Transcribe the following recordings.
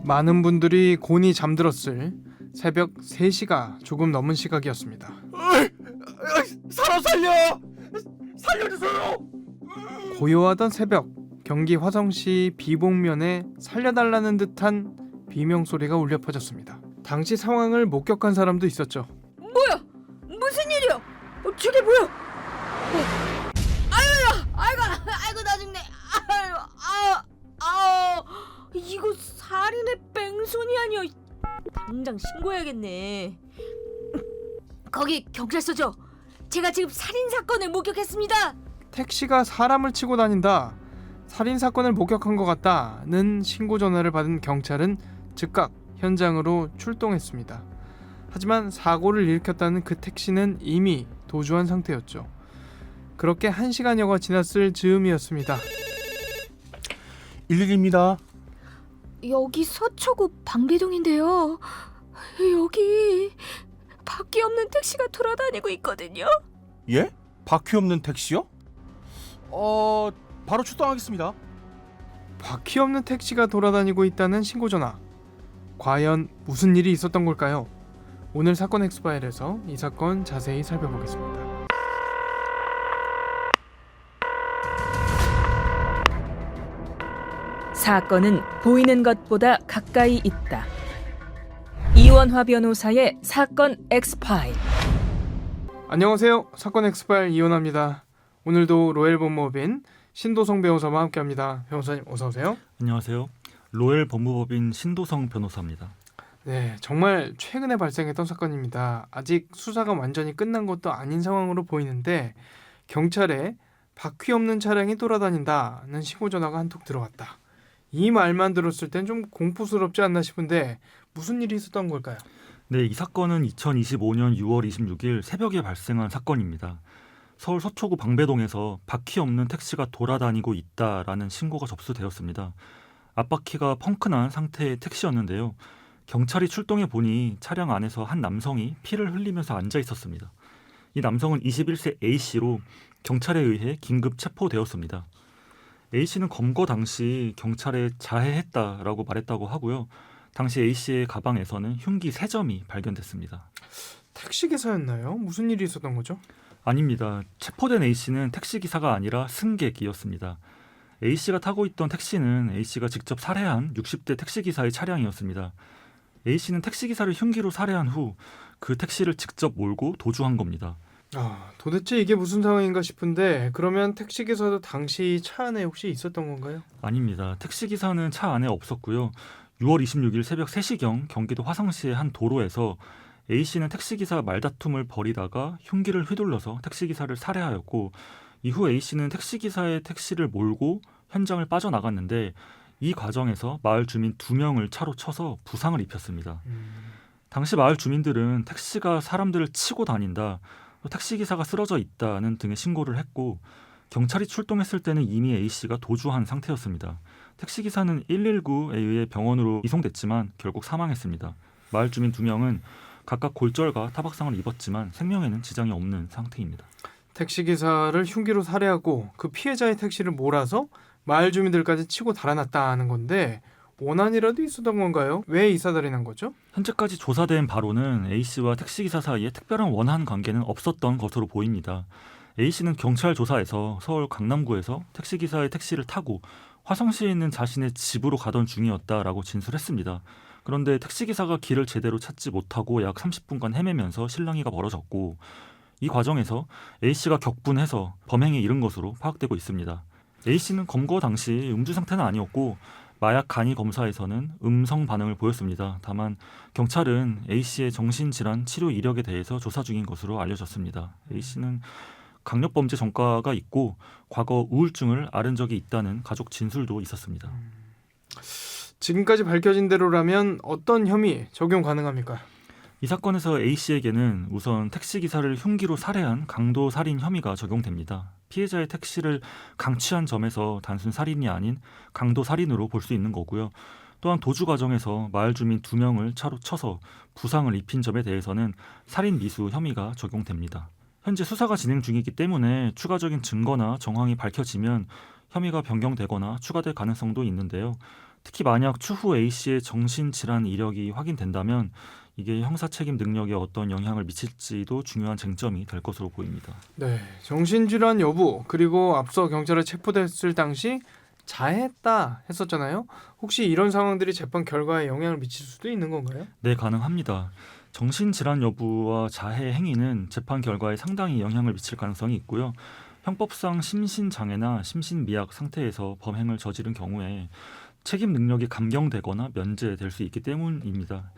많은 분들이 곤히 잠들었을 새벽 3시가 조금 넘은 시각이었습니다. 사람 살려주세요. 고요하던 새벽, 경기 화성시 비봉면에 살려달라는 듯한 비명소리가 울려 퍼졌습니다. 당시 상황을 목격한 사람도 있었죠. 뭐야? 무슨 일이야? 저게 뭐야? 아이고 나 죽네. 이거 살인의 뺑소니 아니야? 당장 신고해야겠네. 거기 경찰서죠? 제가 지금 살인 사건을 목격했습니다. 택시가 사람을 치고 다닌다, 살인 사건을 목격한 것 같다는 신고 전화를 받은 경찰은 즉각 현장으로 출동했습니다. 하지만 사고를 일으켰다는 그 택시는 이미 도주한 상태였죠. 그렇게 1시간여가 지났을 즈음이었습니다. 112입니다. 여기 서초구 방배동인데요. 여기 바퀴 없는 택시가 돌아다니고 있거든요. 예? 바퀴 없는 택시요? 바로 출동하겠습니다. 바퀴 없는 택시가 돌아다니고 있다는 신고 전화. 과연 무슨 일이 있었던 걸까요? 오늘 사건 엑스파일에서 이 사건 자세히 살펴보겠습니다. 사건은 보이는 것보다 가까이 있다. 이원화 변호사의 사건 엑스파일. 안녕하세요. 사건 엑스파일 이원화입니다. 오늘도 로엘 법무법인 신도성 변호사와 함께합니다. 변호사님 어서 오세요. 안녕하세요. 로엘 법무법인 신도성 변호사입니다. 네, 정말 최근에 발생했던 사건입니다. 아직 수사가 완전히 끝난 것도 아닌 상황으로 보이는데 경찰에 바퀴 없는 차량이 돌아다닌다는 신고 전화가 한통 들어왔다. 이 말만 들었을 땐 좀 공포스럽지 않나 싶은데 무슨 일이 있었던 걸까요? 네, 이 사건은 2025년 6월 26일 새벽에 발생한 사건입니다. 서울 서초구 방배동에서 바퀴 없는 택시가 돌아다니고 있다라는 신고가 접수되었습니다. 앞바퀴가 펑크난 상태의 택시였는데요. 경찰이 출동해 보니 차량 안에서 한 남성이 피를 흘리면서 앉아 있었습니다. 이 남성은 21세 A씨로 경찰에 의해 긴급 체포되었습니다. A씨는 검거 당시 경찰에 자해했다라고 말했다고 하고요. 당시 A씨의 가방에서는 흉기 3점이 발견됐습니다. 택시 기사였나요? 무슨 일이 있었던 거죠? 아닙니다. 체포된 A씨는 택시기사가 아니라 승객이었습니다. A씨가 타고 있던 택시는 A씨가 직접 살해한 60대 택시기사의 차량이었습니다. A씨는 택시기사를 흉기로 살해한 후 그 택시를 직접 몰고 도주한 겁니다. 도대체 이게 무슨 상황인가 싶은데 그러면 택시 기사도 당시 차 안에 혹시 있었던 건가요? 아닙니다. 택시기사는 차 안에 없었고요. 6월 26일 새벽 3시경 경기도 화성시의 한 도로에서 A씨는 택시기사 말다툼을 벌이다가 흉기를 휘둘러서 택시기사를 살해하였고 이후 A씨는 택시기사의 택시를 몰고 현장을 빠져나갔는데 이 과정에서 마을 주민 2명을 차로 쳐서 부상을 입혔습니다. 당시 마을 주민들은 택시가 사람들을 치고 다닌다, 또 택시기사가 쓰러져 있다는 등의 신고를 했고 경찰이 출동했을 때는 이미 A씨가 도주한 상태였습니다. 택시기사는 119에 의해 병원으로 이송됐지만 결국 사망했습니다. 마을 주민 2명은 각각 골절과 타박상을 입었지만 생명에는 지장이 없는 상태입니다. 택시 기사를 흉기로 살해하고 그 피해자의 택시를 몰아서 마을 주민들까지 치고 달아났다는 건데 원한이라도 있었던 건가요? 왜 이 사달이 난 거죠? 현재까지 조사된 바로는 A씨와 택시기사 사이에 특별한 원한 관계는 없었던 것으로 보입니다. A씨는 경찰 조사에서 서울 강남구에서 택시기사의 택시를 타고 화성시에 있는 자신의 집으로 가던 중이었다라고 진술했습니다. 그런데 택시기사가 길을 제대로 찾지 못하고 약 30분간 헤매면서 실랑이가 벌어졌고 이 과정에서 A씨가 격분해서 범행에 이른 것으로 파악되고 있습니다. A씨는 검거 당시 음주 상태는 아니었고 마약 간이 검사에서는 음성 반응을 보였습니다. 다만 경찰은 A씨의 정신질환 치료 이력에 대해서 조사 중인 것으로 알려졌습니다. A씨는 강력범죄 전과가 있고 과거 우울증을 앓은 적이 있다는 가족 진술도 있었습니다. 지금까지 밝혀진 대로라면 어떤 혐의 적용 가능합니까? 이 사건에서 A씨에게는 우선 택시기사를 흉기로 살해한 강도살인 혐의가 적용됩니다. 피해자의 택시를 강취한 점에서 단순 살인이 아닌 강도살인으로 볼 수 있는 거고요. 또한 도주 과정에서 마을 주민 2명을 차로 쳐서 부상을 입힌 점에 대해서는 살인 미수 혐의가 적용됩니다. 현재 수사가 진행 중이기 때문에 추가적인 증거나 정황이 밝혀지면 혐의가 변경되거나 추가될 가능성도 있는데요. 특히 만약 추후 A씨의 정신질환 이력이 확인된다면 이게 형사 책임 능력에 어떤 영향을 미칠지도 중요한 쟁점이 될 것으로 보입니다. 네, 정신질환 여부 그리고 앞서 경찰에 체포됐을 당시 자해했다 했었잖아요. 혹시 이런 상황들이 재판 결과에 영향을 미칠 수도 있는 건가요? 네, 가능합니다. 정신질환 여부와 자해 행위는 재판 결과에 상당히 영향을 미칠 가능성이 있고요. 형법상 심신장애나 심신미약 상태에서 범행을 저지른 경우에 책임 능력이 감경되거나 면제될 수 있기 때문입니다.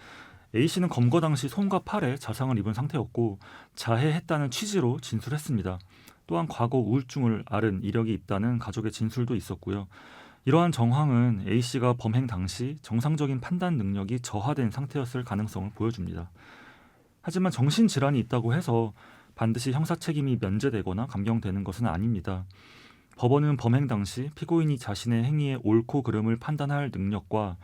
A씨는 검거 당시 손과 팔에 자상을 입은 상태였고 자해했다는 취지로 진술했습니다. 또한 과거 우울증을 앓은 이력이 있다는 가족의 진술도 있었고요. 이러한 정황은 A씨가 범행 당시 정상적인 판단 능력이 저하된 상태였을 가능성을 보여줍니다. 하지만 정신질환이 있다고 해서 반드시 형사 책임이 면제되거나 감경되는 것은 아닙니다. 법원은 범행 당시 피고인이 자신의 행위의 옳고 그름을 판단할 능력과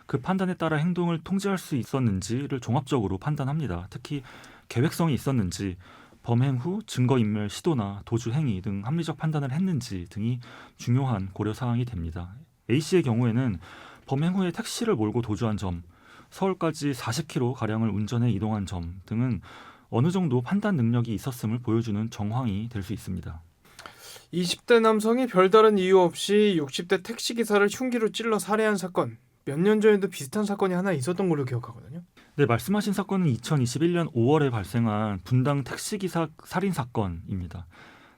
그 판단에 따라 행동을 통제할 수 있었는지를 종합적으로 판단합니다. 특히 계획성이 있었는지, 범행 후 증거인멸 시도나 도주 행위 등 합리적 판단을 했는지 등이 중요한 고려사항이 됩니다. A씨의 경우에는 범행 후에 택시를 몰고 도주한 점, 서울까지 40km가량을 운전해 이동한 점 등은 어느 정도 판단 능력이 있었음을 보여주는 정황이 될 수 있습니다. 20대 남성이 별다른 이유 없이 60대 택시기사를 흉기로 찔러 살해한 사건. 몇 년 전에도 비슷한 사건이 하나 있었던 걸로 기억하거든요. 네, 말씀하신 사건은 2021년 5월에 발생한 분당 택시기사 살인 사건입니다.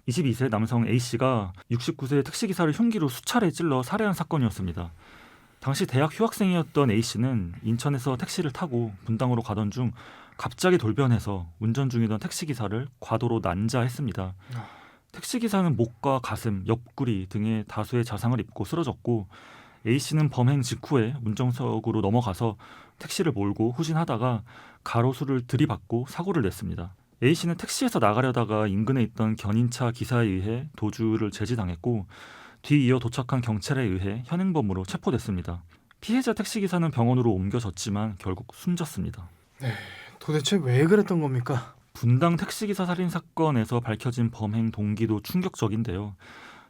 22세 남성 A씨가 69세 택시기사를 흉기로 수차례 찔러 살해한 사건이었습니다. 당시 대학 휴학생이었던 A씨는 인천에서 택시를 타고 분당으로 가던 중 갑자기 돌변해서 운전 중이던 택시기사를 과도로 난자했습니다. 택시기사는 목과 가슴, 옆구리 등에 다수의 자상을 입고 쓰러졌고 A씨는 범행 직후에 운전석으로 넘어가서 택시를 몰고 후진하다가 가로수를 들이받고 사고를 냈습니다. A씨는 택시에서 나가려다가 인근에 있던 견인차 기사에 의해 도주를 제지당했고 뒤이어 도착한 경찰에 의해 현행범으로 체포됐습니다. 피해자 택시기사는 병원으로 옮겨졌지만 결국 숨졌습니다. 도대체 왜 그랬던 겁니까? 분당 택시기사 살인 사건에서 밝혀진 범행 동기도 충격적인데요.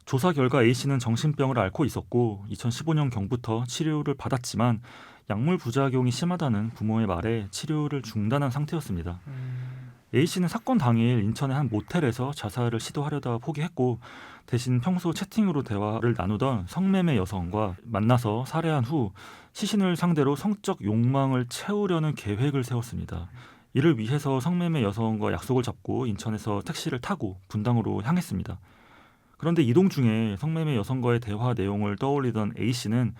조사 결과 A씨는 정신병을 앓고 있었고 2015년경부터 치료를 받았지만 약물 부작용이 심하다는 부모의 말에 치료를 중단한 상태였습니다. A씨는 사건 당일 인천의 한 모텔에서 자살을 시도하려다 포기했고 대신 평소 채팅으로 대화를 나누던 성매매 여성과 만나서 살해한 후 시신을 상대로 성적 욕망을 채우려는 계획을 세웠습니다. 이를 위해서 성매매 여성과 약속을 잡고 인천에서 택시를 타고 분당으로 향했습니다. 그런데 이동 중에 성매매 여성과의 대화 내용을 떠올리던 A씨는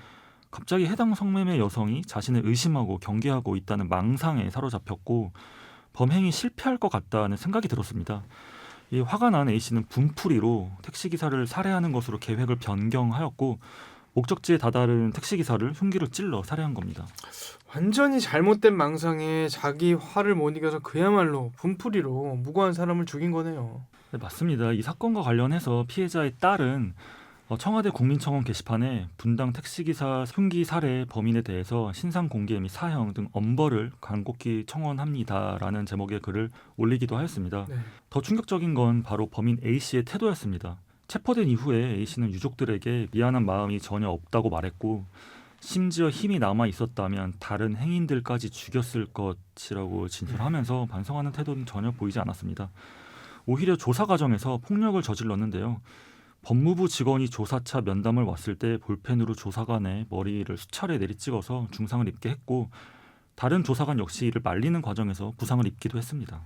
갑자기 해당 성매매 여성이 자신을 의심하고 경계하고 있다는 망상에 사로잡혔고 범행이 실패할 것 같다는 생각이 들었습니다. 이 화가 난 A씨는 분풀이로 택시기사를 살해하는 것으로 계획을 변경하였고 목적지에 다다른 택시기사를 흉기로 찔러 살해한 겁니다. 완전히 잘못된 망상에 자기 화를 못 이겨서 그야말로 분풀이로 무고한 사람을 죽인 거네요. 네, 맞습니다. 이 사건과 관련해서 피해자의 딸은 청와대 국민청원 게시판에 분당 택시기사 흉기 살해 범인에 대해서 신상 공개 및 사형 등 엄벌을 간곡히 청원합니다라는 제목의 글을 올리기도 하였습니다. 네. 더 충격적인 건 바로 범인 A씨의 태도였습니다. 체포된 이후에 A씨는 유족들에게 미안한 마음이 전혀 없다고 말했고 심지어 힘이 남아 있었다면 다른 행인들까지 죽였을 것이라고 진술하면서 반성하는 태도는 전혀 보이지 않았습니다. 오히려 조사 과정에서 폭력을 저질렀는데요. 법무부 직원이 조사차 면담을 왔을 때 볼펜으로 조사관의 머리를 수차례 내리찍어서 중상을 입게 했고 다른 조사관 역시 이를 말리는 과정에서 부상을 입기도 했습니다.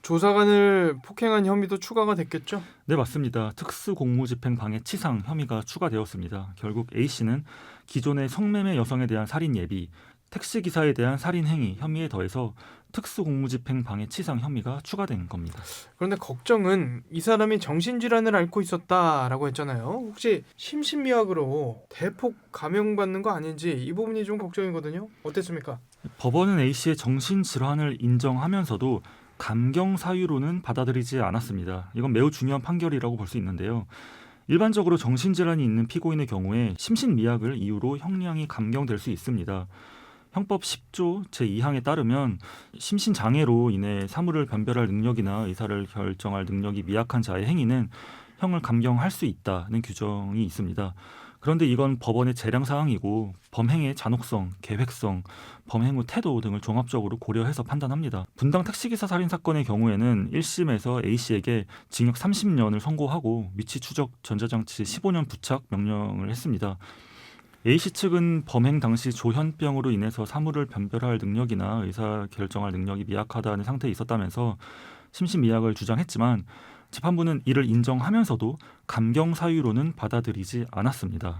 조사관을 폭행한 혐의도 추가가 됐겠죠? 네, 맞습니다. 특수공무집행 방해 치상 혐의가 추가되었습니다. 결국 A씨는 기존의 성매매 여성에 대한 살인 예비, 택시기사에 대한 살인 행위 혐의에 더해서 특수공무집행 방해 치상 혐의가 추가된 겁니다. 그런데 걱정은 이 사람이 정신질환을 앓고 있었다라고 했잖아요. 혹시 심신미약으로 대폭 감형받는 거 아닌지 이 부분이 좀 걱정이거든요. 어땠습니까? 법원은 A씨의 정신질환을 인정하면서도 감경 사유로는 받아들이지 않았습니다. 이건 매우 중요한 판결이라고 볼 수 있는데요. 일반적으로 정신질환이 있는 피고인의 경우에 심신미약을 이유로 형량이 감경될 수 있습니다. 형법 10조 제2항에 따르면 심신장애로 인해 사물을 변별할 능력이나 의사를 결정할 능력이 미약한 자의 행위는 형을 감경할 수 있다는 규정이 있습니다. 그런데 이건 법원의 재량 사항이고 범행의 잔혹성, 계획성, 범행 후 태도 등을 종합적으로 고려해서 판단합니다. 분당 택시기사 살인 사건의 경우에는 1심에서 A씨에게 징역 30년을 선고하고 위치 추적 전자장치 15년 부착 명령을 했습니다. A씨 측은 범행 당시 조현병으로 인해서 사물을 변별할 능력이나 의사결정할 능력이 미약하다는 상태에 있었다면서 심신미약을 주장했지만 재판부는 이를 인정하면서도 감경 사유로는 받아들이지 않았습니다.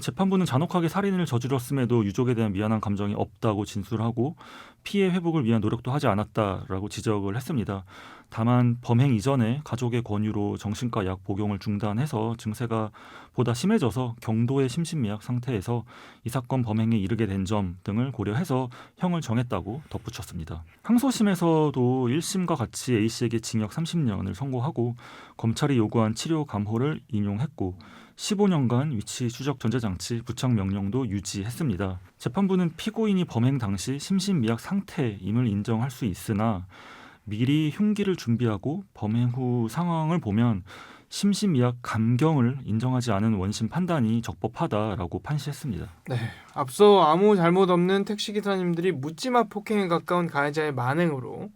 재판부는 잔혹하게 살인을 저질렀음에도 유족에 대한 미안한 감정이 없다고 진술하고 피해 회복을 위한 노력도 하지 않았다라고 지적을 했습니다. 다만 범행 이전에 가족의 권유로 정신과 약 복용을 중단해서 증세가 보다 심해져서 경도의 심신미약 상태에서 이 사건 범행에 이르게 된 점 등을 고려해서 형을 정했다고 덧붙였습니다. 항소심에서도 1심과 같이 A씨에게 징역 30년을 선고하고 검찰이 요구한 치료 감호를 인용했고 15년간 위치 추적 전자장치 부착 명령도 유지했습니다. 재판부는 피고인이 범행 당시 심신미약 상태임을 인정할 수 있으나 미리 흉기를 준비하고 범행 후 상황을 보면 심신미약 감경을 인정하지 않은 원심 판단이 적법하다라고 판시했습니다. 네, 앞서 아무 잘못 없는 택시기사님들이 묻지마 폭행에 가까운 가해자의 만행으로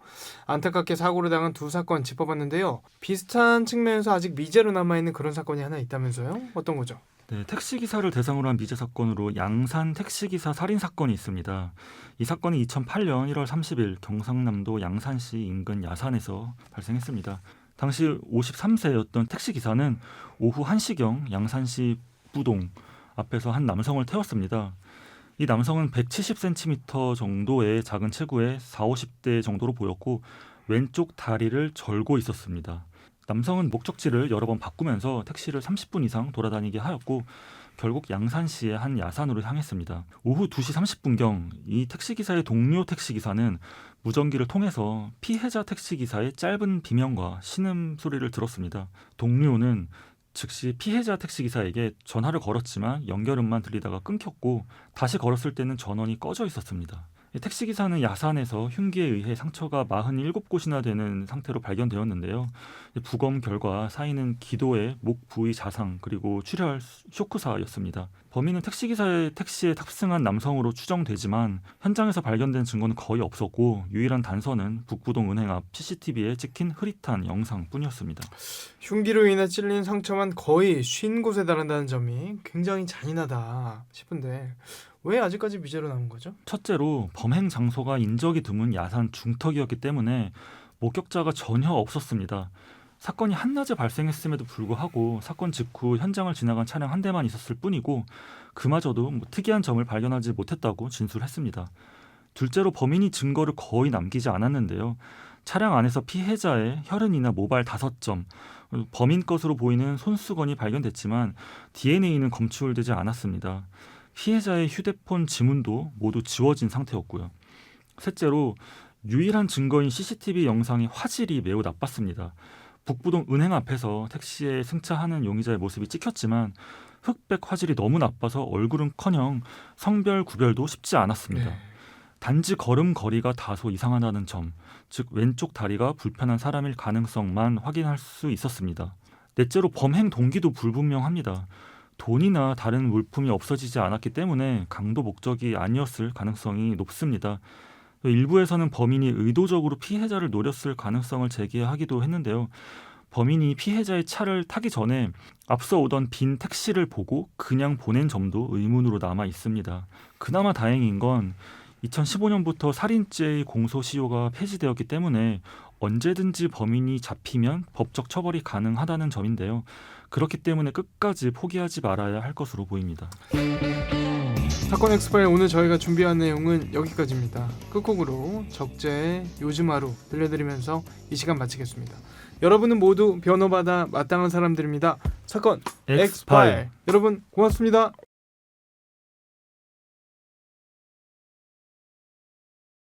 안타깝게 사고를 당한 두 사건 짚어봤는데요. 비슷한 측면에서 아직 미제로 남아있는 그런 사건이 하나 있다면서요? 어떤 거죠? 네, 택시기사를 대상으로 한 미제 사건으로 양산 택시기사 살인 사건이 있습니다. 이 사건은 2008년 1월 30일 경상남도 양산시 인근 야산에서 발생했습니다. 당시 53세였던 택시기사는 오후 1시경 양산시 부동 앞에서 한 남성을 태웠습니다. 이 남성은 170cm 정도의 작은 체구에 40, 50대 정도로 보였고 왼쪽 다리를 절고 있었습니다. 남성은 목적지를 여러 번 바꾸면서 택시를 30분 이상 돌아다니게 하였고 결국 양산시의 한 야산으로 향했습니다. 오후 2시 30분경 이 택시기사의 동료 택시기사는 무전기를 통해서 피해자 택시기사의 짧은 비명과 신음소리를 들었습니다. 동료는 즉시 피해자 택시기사에게 전화를 걸었지만 연결음만 들리다가 끊겼고 다시 걸었을 때는 전원이 꺼져 있었습니다. 택시기사는 야산에서 흉기에 의해 상처가 47곳이나 되는 상태로 발견되었는데요. 부검 결과 사인은 기도의 목 부위 자상 그리고 출혈 쇼크사였습니다. 범인은 택시기사의 택시에 탑승한 남성으로 추정되지만 현장에서 발견된 증거는 거의 없었고 유일한 단서는 북부동 은행 앞 CCTV에 찍힌 흐릿한 영상뿐이었습니다. 흉기로 인해 찔린 상처만 거의 50곳에 달한다는 점이 굉장히 잔인하다 싶은데 왜 아직까지 미제로 남은 거죠? 첫째로 범행 장소가 인적이 드문 야산 중턱이었기 때문에 목격자가 전혀 없었습니다. 사건이 한낮에 발생했음에도 불구하고 사건 직후 현장을 지나간 차량 한 대만 있었을 뿐이고 그마저도 특이한 점을 발견하지 못했다고 진술했습니다. 둘째로 범인이 증거를 거의 남기지 않았는데요. 차량 안에서 피해자의 혈흔이나 모발 5점, 범인 것으로 보이는 손수건이 발견됐지만 DNA는 검출되지 않았습니다. 피해자의 휴대폰 지문도 모두 지워진 상태였고요. 셋째로 유일한 증거인 CCTV 영상의 화질이 매우 나빴습니다. 북부동 은행 앞에서 택시에 승차하는 용의자의 모습이 찍혔지만 흑백 화질이 너무 나빠서 얼굴은커녕 성별 구별도 쉽지 않았습니다. 단지 걸음걸이가 다소 이상하다는 점, 즉 왼쪽 다리가 불편한 사람일 가능성만 확인할 수 있었습니다. 넷째로 범행 동기도 불분명합니다. 돈이나 다른 물품이 없어지지 않았기 때문에 강도 목적이 아니었을 가능성이 높습니다. 일부에서는 범인이 의도적으로 피해자를 노렸을 가능성을 제기하기도 했는데요. 범인이 피해자의 차를 타기 전에 앞서 오던 빈 택시를 보고 그냥 보낸 점도 의문으로 남아 있습니다. 그나마 다행인 건 2015년부터 살인죄의 공소시효가 폐지되었기 때문에 언제든지 범인이 잡히면 법적 처벌이 가능하다는 점인데요. 그렇기 때문에 끝까지 포기하지 말아야 할 것으로 보입니다. 사건 엑스파일 오늘 저희가 준비한 내용은 여기까지입니다. 끝곡으로 적재의 요즘 하루 들려드리면서 이 시간 마치겠습니다. 여러분은 모두 변호받아 마땅한 사람들입니다. 사건 엑스파일 여러분 고맙습니다.